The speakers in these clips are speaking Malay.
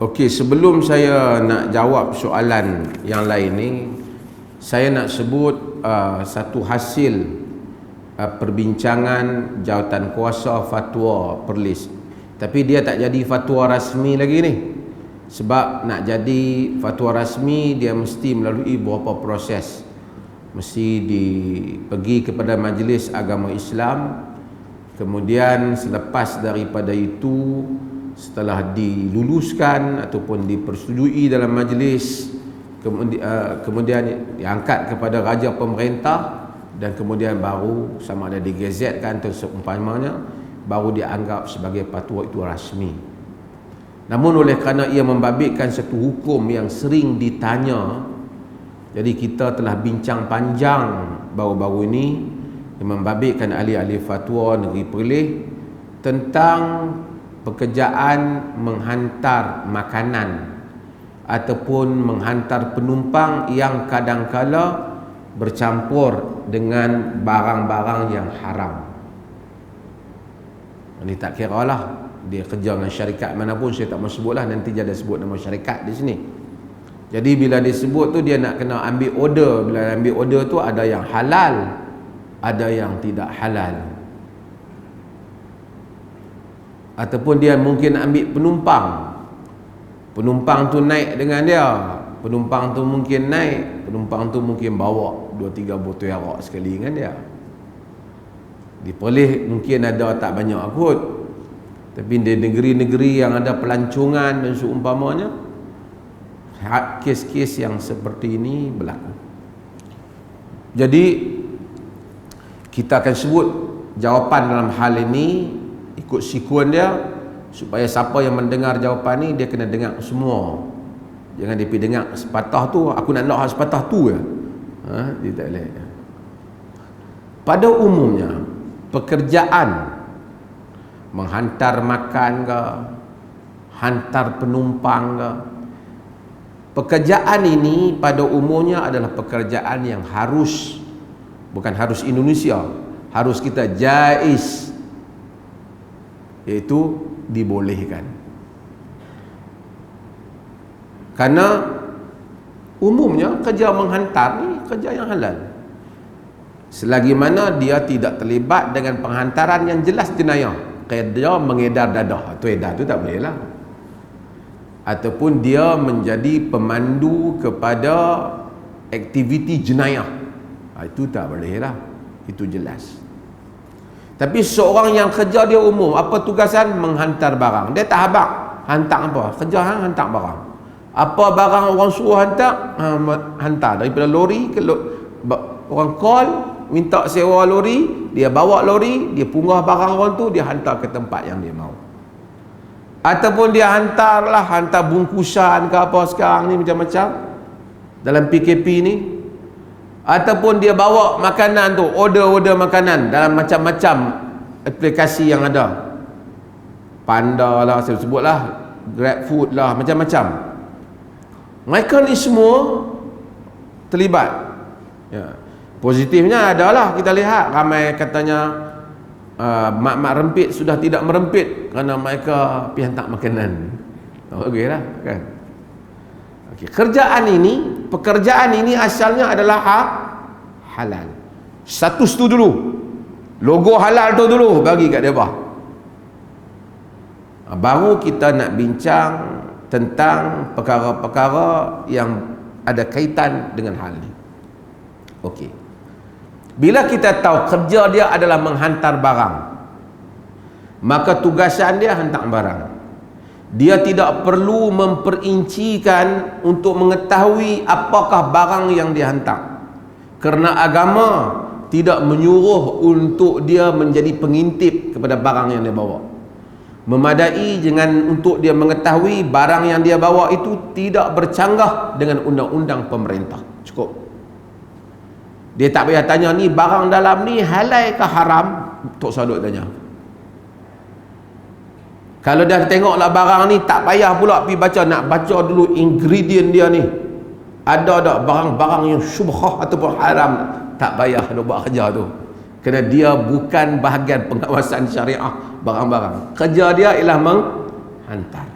Okey, sebelum saya nak jawab soalan yang lain ni, saya nak sebut satu hasil perbincangan Jawatankuasa Fatwa Perlis. Tapi dia tak jadi fatwa rasmi lagi ni. Sebab nak jadi fatwa rasmi dia mesti melalui beberapa proses. Mesti pergi kepada Majlis Agama Islam. Kemudian selepas daripada itu, setelah diluluskan ataupun dipersetujui dalam majlis, kemudian diangkat kepada raja pemerintah, dan kemudian baru sama ada digazetkan atau seumpamanya, baru dianggap sebagai fatwa itu rasmi. Namun oleh kerana ia membabitkan satu hukum yang sering ditanya, jadi kita telah bincang panjang baru-baru ini yang membabitkan ahli-ahli fatwa negeri Perlis tentang pekerjaan menghantar makanan ataupun menghantar penumpang yang kadang-kala bercampur dengan barang-barang yang haram. Ini tak kira lah dia kerja dengan syarikat mana pun, saya tak mahu sebutlah, nanti dia ada sebut nama syarikat di sini. Jadi bila dia sebut tu, dia nak kena ambil order. Bila ambil order tu ada yang halal, ada yang tidak halal. Ataupun dia mungkin ambil penumpang. Penumpang tu naik dengan dia. Penumpang tu mungkin naik, penumpang tu mungkin bawa 2-3 botol arak sekali dengan dia. Di Perlis mungkin ada tak banyak kot. Tapi di negeri-negeri yang ada pelancongan dan seumpamanya, kes-kes yang seperti ini berlaku. Jadi kita akan sebut jawapan dalam hal ini ikut sekuen dia, supaya siapa yang mendengar jawapan ni dia kena dengar semua. Jangan dia pergi dengar sepatah tu, aku nak sepatah tu je. Dia tak boleh. Pada umumnya pekerjaan menghantar makan ke, hantar penumpang ke, pekerjaan ini pada umumnya adalah pekerjaan yang harus, bukan harus Indonesia, harus kita jaiz, iaitu dibolehkan. Karena umumnya kerja menghantar ni kerja yang halal, selagi mana dia tidak terlibat dengan penghantaran yang jelas jenayah. Kayak dia mengedar dadah, tu edar tu tak boleh lah. Ataupun dia menjadi pemandu kepada aktiviti jenayah, itu tak boleh lah, itu jelas. Tapi seorang yang kerja dia umum, apa tugasan? Menghantar barang. Dia tak habaq hantar apa, kerja hantar barang. Apa barang orang suruh hantar, hantar. Daripada lori ke orang call minta sewa lori, dia bawa lori, dia punggah barang orang tu, dia hantar ke tempat yang dia mahu. Ataupun dia hantar bungkusan ke apa sekarang ni macam-macam dalam PKP ni. Ataupun dia bawa makanan tu, order makanan dalam macam-macam aplikasi yang ada. Panda lah, saya sebut lah, GrabFood lah, macam-macam. Mereka ni semua terlibat. Ya. Positifnya adalah kita lihat ramai katanya mak-mak rempit sudah tidak merempit kerana mereka pergi hantar makanan. Okey lah kan. Okey, pekerjaan ini asalnya adalah halal. Status tu dulu, logo halal tu dulu bagi kat depa. Baru kita nak bincang tentang perkara-perkara yang ada kaitan dengan hal ni. Okey. Bila kita tahu kerja dia adalah menghantar barang, maka tugasan dia hantar barang. Dia tidak perlu memperincikan untuk mengetahui apakah barang yang dia hantar, kerana agama tidak menyuruh untuk dia menjadi pengintip kepada barang yang dia bawa. Memadai dengan untuk dia mengetahui barang yang dia bawa itu tidak bercanggah dengan undang-undang pemerintah. Cukup. Dia tak payah tanya ni barang dalam ni halal ke haram, Tok Saduk tanya. Kalau dah tengoklah barang ni, tak payah pula pergi baca, nak baca dulu ingredient dia ni. Ada tak barang-barang yang syubhah ataupun haram, tak payah nak buat kerja tu. Kerana dia bukan bahagian pengawasan syariah barang-barang. Kerja dia ialah menghantar.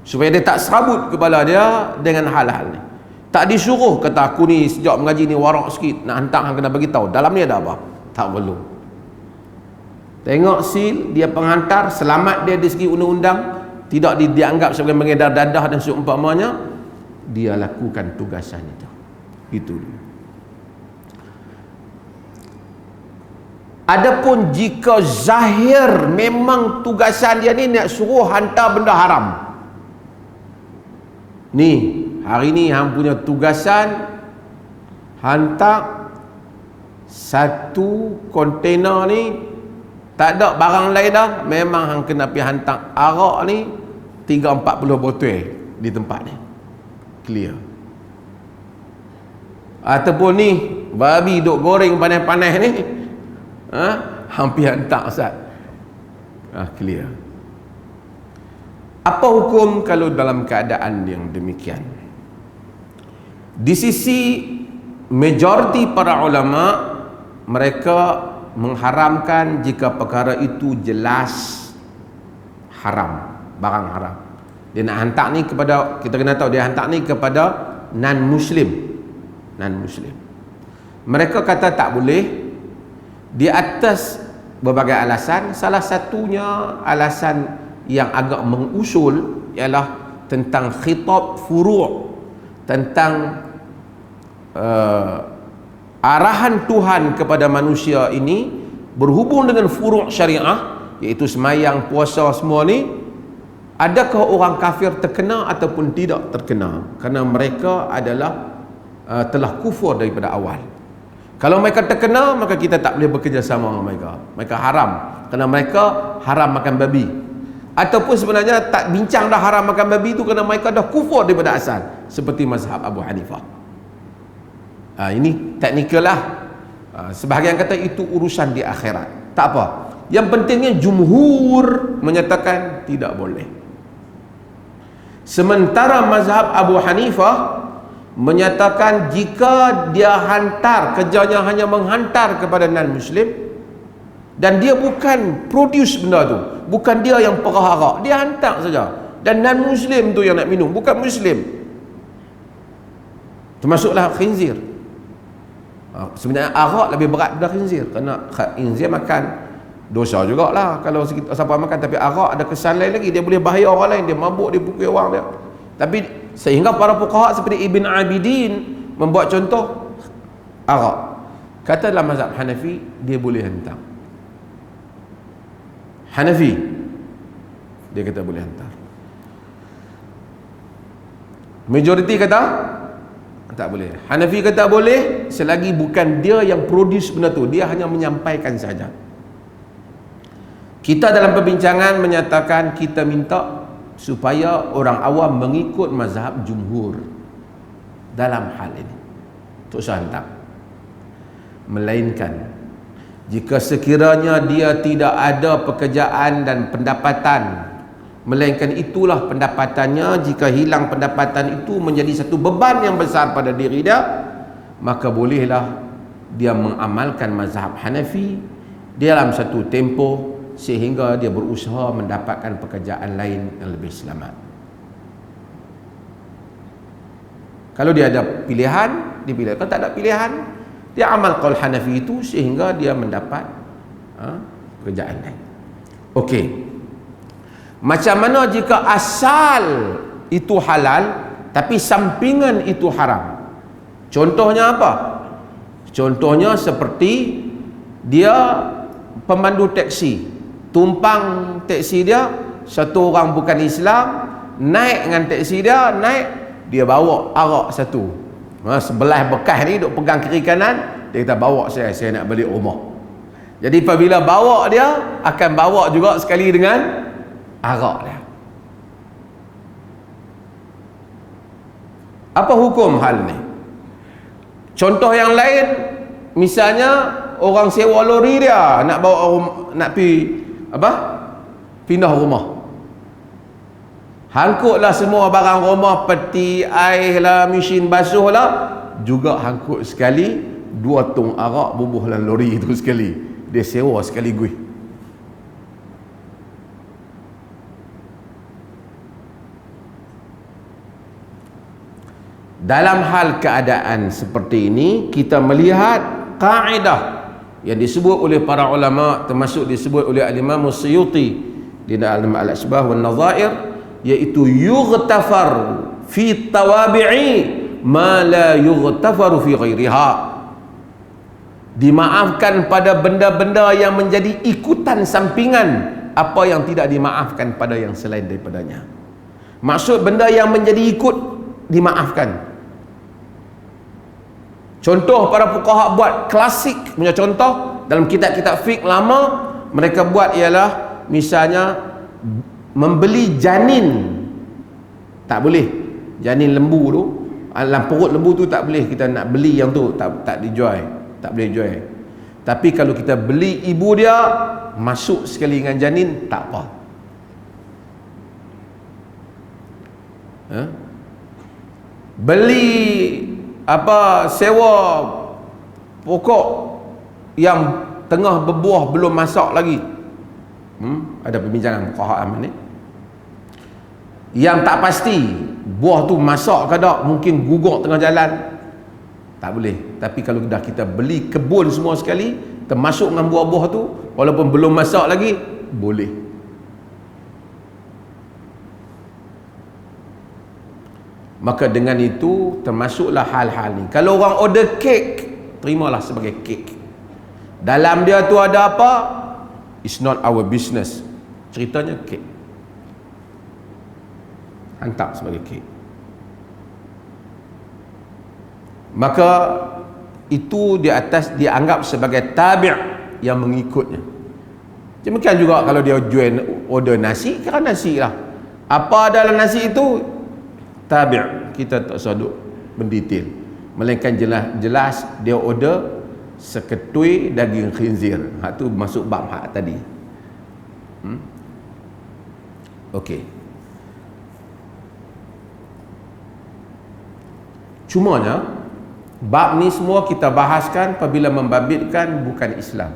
supaya dia tak serabut kepala dia dengan hal-hal ni. Tak disuruh kata aku ni sejak mengaji ni warak sikit, nak hantar hang kena bagi tahu dalam ni ada apa. Tak perlu. Tengok sil dia penghantar, selamat dia dari segi undang-undang, tidak dianggap sebagai mengedar dadah dan seumpamanya, dia lakukan tugasan itu. Itu. Adapun jika zahir memang tugasan dia ni nak suruh hantar benda haram. Ni, hari ni hang punya tugasan hantar satu kontena ni, tak ada barang lain dah, memang hang kena pergi hantar arak ni 30-40 botol di tempat ni. Clear. Ataupun ni babi duk goreng panas-panas ni, hampir hantar Ustaz. Clear. Apa hukum kalau dalam keadaan yang demikian? Di sisi majoriti para ulama, mereka mengharamkan jika perkara itu jelas haram, barang haram. Dia nak hantar ni kepada, kita kena tahu dia hantar ni kepada non-muslim. Non-muslim. Mereka kata tak boleh di atas berbagai alasan. Salah satunya alasan yang agak mengusul ialah tentang khitab furu', tentang arahan Tuhan kepada manusia ini berhubung dengan furu' syariah, iaitu semayang, puasa, semua ni. Adakah orang kafir terkena ataupun tidak terkena? Kerana mereka adalah telah kufur daripada awal. Kalau mereka terkena, maka kita tak boleh bekerjasama dengan mereka. Mereka haram, kerana mereka haram makan babi. Ataupun sebenarnya tak bincang dah haram makan babi itu kerana mereka dah kufur daripada asal, seperti mazhab Abu Hanifah. Ini teknikal lah. Sebahagian kata itu urusan di akhirat, tak apa. Yang pentingnya jumhur menyatakan tidak boleh. Sementara mazhab Abu Hanifah menyatakan jika dia hantar, kerjanya hanya menghantar kepada non-muslim, dan dia bukan produce benda tu, bukan dia yang perah arak, dia hantar saja, dan non-muslim tu yang nak minum, bukan muslim, termasuklah khinzir. Sebenarnya arak lebih berat daripada khinzir, kerana khinzir makan dosa jugalah kalau siapa makan, tapi arak ada kesan lain lagi, dia boleh bahaya orang lain, dia mabuk, dia pukul orang dia. Tapi sehingga para fuqaha seperti Ibn Abidin membuat contoh arak. Kata dalam mazhab Hanafi dia boleh hantar. Hanafi dia kata boleh hantar. Majoriti kata tak boleh. Hanafi kata boleh selagi bukan dia yang produce benda tu, dia hanya menyampaikan saja. Kita dalam perbincangan menyatakan kita minta supaya orang awam mengikut mazhab jumhur dalam hal ini. Tak usah hantar. Melainkan jika sekiranya dia tidak ada pekerjaan dan pendapatan, melainkan itulah pendapatannya, jika hilang pendapatan itu menjadi satu beban yang besar pada diri dia, maka bolehlah dia mengamalkan mazhab Hanafi dalam satu tempoh sehingga dia berusaha mendapatkan pekerjaan lain yang lebih selamat. Kalau dia ada pilihan, dia pilih. Kalau tak ada pilihan, dia amal qaul Hanafi itu sehingga dia mendapat pekerjaan lain. Okey. Macam mana jika asal itu halal tapi sampingan itu haram? Contohnya apa? Contohnya seperti dia pemandu teksi, tumpang teksi dia, satu orang bukan Islam naik dengan teksi dia, dia bawa arak satu, sebelah bekas ni duk pegang kiri kanan, dia kata bawa saya nak balik rumah. Jadi apabila bawa dia akan bawa juga sekali dengan arak dia. Apa hukum hal ni? Contoh yang lain, misalnya orang sewa lori dia nak bawa nak pergi pindah rumah, hangkutlah semua barang rumah, peti air lah, mesin basuh lah, juga hangkut sekali 2 tong arak bubuh dalam lori itu sekali, dia sewa sekaligus. Dalam hal keadaan seperti ini, kita melihat kaedah yang disebut oleh para ulama, termasuk disebut oleh Al-Imam Suyuti di dalam Al-Asbah wal Nadhair, iaitu yughtafar fi tawabi'i ma la yughtafaru fi ghairiha. Dimaafkan pada benda-benda yang menjadi ikutan sampingan apa yang tidak dimaafkan pada yang selain daripadanya. Maksud benda yang menjadi ikut dimaafkan. Contoh para fuqaha buat klasik punya contoh dalam kitab-kitab fiqh lama, mereka buat ialah misalnya membeli janin. Tak boleh. Janin lembu tu, dalam perut lembu tu tak boleh kita nak beli yang tu, tak dijual, tak boleh jual. Tapi kalau kita beli ibu dia masuk sekali dengan janin, tak apa. Beli sewa pokok yang tengah berbuah belum masak lagi. Ada perbincangan fuqaha ni. Yang tak pasti buah tu masak ke tak, mungkin gugur tengah jalan, tak boleh. Tapi kalau dah kita beli kebun semua sekali, termasuk dengan buah-buah tu, walaupun belum masak lagi, boleh. Maka dengan itu termasuklah hal-hal ni. Kalau orang order kek, terimalah sebagai kek. Dalam dia tu ada apa? It's not our business. Ceritanya kek. Hantar sebagai kek. Maka itu di atas dianggap sebagai tabi' yang mengikutnya. Demikian juga kalau dia jual order nasi, kira nasi lah. Apa dalam nasi itu? Tabi'. Kita tak usah duk mendetail. Melainkan jelas dia order seketui daging khinzir. Hak tu masuk bab hak tadi. Okey. Cumanya bab ni semua kita bahaskan apabila membabitkan bukan Islam.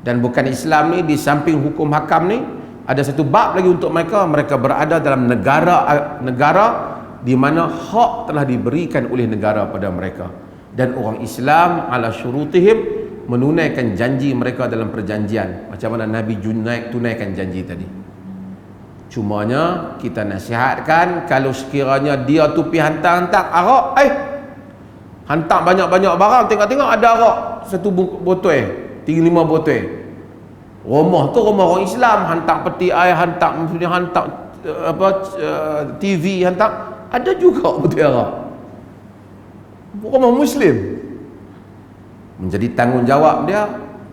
Dan bukan Islam ni, di samping hukum hakam ni, ada satu bab lagi untuk mereka berada dalam negara di mana hak telah diberikan oleh negara pada mereka, dan orang Islam ala syurutihim menunaikan janji mereka dalam perjanjian, macam mana Nabi tunaikan janji tadi. Cumanya kita nasihatkan, kalau sekiranya dia tu pergi hantar arak, hantar banyak-banyak barang, tengok-tengok ada arak satu botol, 3-5 botol. Rumah tu rumah orang Islam, hantar peti air, hantar TV, hantar, ada juga botol arak. Rumah Muslim. Menjadi tanggungjawab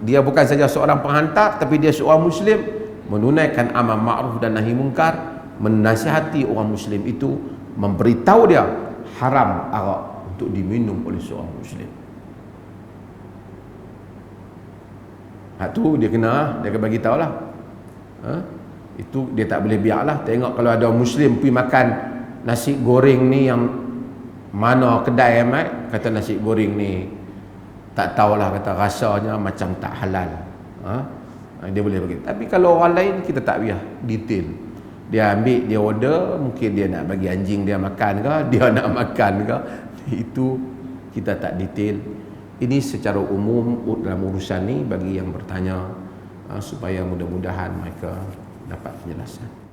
dia bukan saja seorang penghantar, tapi dia seorang Muslim, menunaikan amar ma'ruf dan nahi mungkar, menasihati orang Muslim itu, memberitahu dia haram arak untuk diminum oleh seorang Muslim. Tu dia kena bagi tahu lah. Itu dia tak boleh biarlah. Tengok kalau ada Muslim pergi makan nasi goreng ni, yang mana kedai kata nasi goreng ni tak tahulah, kata rasanya macam tak halal, dia boleh bagi. Tapi kalau orang lain kita tak biar detail. Dia ambil, dia order, mungkin dia nak bagi anjing dia makan ke, dia nak makan ke, itu kita tak detail. Ini secara umum dalam urusan ni bagi yang bertanya, supaya mudah-mudahan mereka dapat penjelasan.